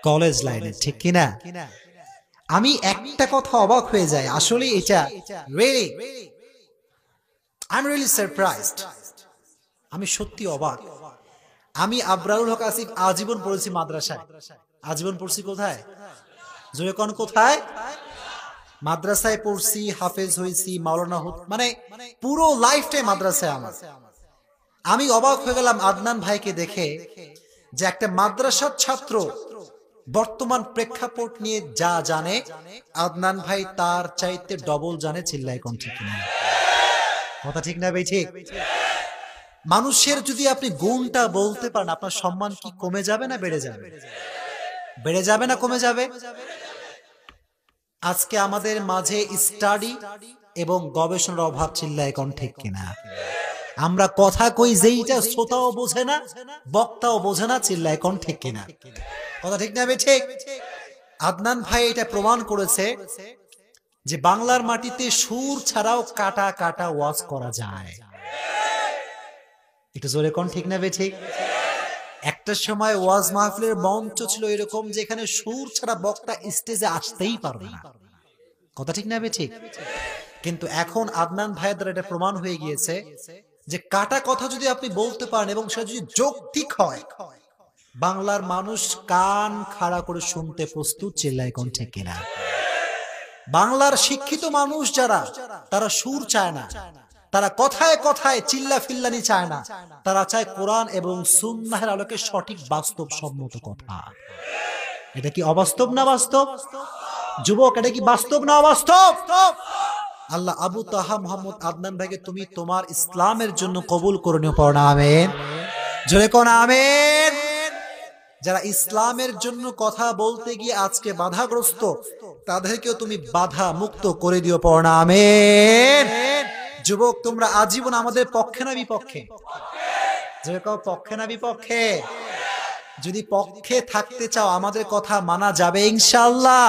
College লাইনে, ঠিক কিনা? আমি একটা কথা অবাক হয়ে যাই, আসলে এটা really I am really surprised. আমি সত্যি অবাক। আমি আবরারুল হক আসিফ আজীবন পড়েছি মাদ্রাসায়। আজীবন পড়ছি কোথায়? জোরে কোন কোথায়? মাদ্রাসায় পড়ছি, হাফেজ হয়েছি, মাওলানা মানে পুরো লাইফটাই মাদ্রাসায় আমার। আমি অবাক হয়ে গেলাম আদনান ভাইকে দেখে, যে একটা মাদ্রাসার ছাত্র বর্তমান প্রেক্ষাপট নিয়ে যা জানে, আদনান ভাই তার চাইতে ডবল জানে। চিল্লায় কোন ঠিক না? কথা ঠিক না ভাই? ঠিক। মানুষের যদি আপনি গুণটা বলতে পারেন, আপনার সম্মান কি কমে যাবে না বেড়ে যাবে? বেড়ে যাবে না কমে যাবে? আজকে আমাদের মাঝে স্টাডি এবং গবেষণার অভাব। চিল্লায় কোন ঠিক কিনা? আমরা কথা কই যেইটা শ্রোতাও বোঝে না, বক্তাও বোঝে না। চিল্লায় কোন ঠিক কিনা? কথা ঠিক না ভাই? ঠিক। আদনান ভাই এটা প্রমাণ করেছে যে বাংলার মাটিতে সুর ছাড়াও কাটা কাটা ওয়াজ করা যায়। একটু জোরে কোন ঠিক না ভাই? ঠিক। একটা সময় ওয়াজ মাহফিলের মঞ্চ ছিল এরকম, যে এখানে সুর ছাড়া বক্তা স্টেজে আসতেই পারবে না। কথা ঠিক না ভাই? ঠিক। কিন্তু এখন আদনান ভাইয়ের দ্বারা এটা প্রমাণ হয়ে গিয়েছে যে কাটা কথা যদি আপনি বলতে পারেন এবং সেটা যদি যৌক্তিক হয়, বাংলার মানুষ কান খাড়া করে শুনতে প্রস্তুত। চিল্লায় কোন ঠিক কিনা? বাংলার শিক্ষিত মানুষ যারা, তারা সুর চায় না, তারা কথায় কথায় চিল্লা ফিল্লানি চায় না, তারা চায় কোরআন এবং সুন্নাহের আলোকে সঠিক বাস্তব সম্মত কথা। এটা কি অবাস্তব না বাস্তব? যুবক, এটা কি বাস্তব না অবাস্তব? আল্লাহ আবু তাহা মোহাম্মদ আদনান ভাইকে তুমি তোমার ইসলামের জন্য কবুল করে নিও। পড়না আমিন। জোরে কোন আমিন। যারা ইসলামের জন্য কথা বলতে গিয়ে আজকে বাধাগ্রস্ত, তাদেরকেও তুমি বাধা মুক্ত করে দিও। পড়না আমিন। যুবক, তোমরা আজীবন আমাদের পক্ষে না বিপক্ষে? জোরে কও, পক্ষে না বিপক্ষে? যদি পক্ষে থাকতে চাও, আমাদের কথা মানা যাবে ইনশাআল্লাহ?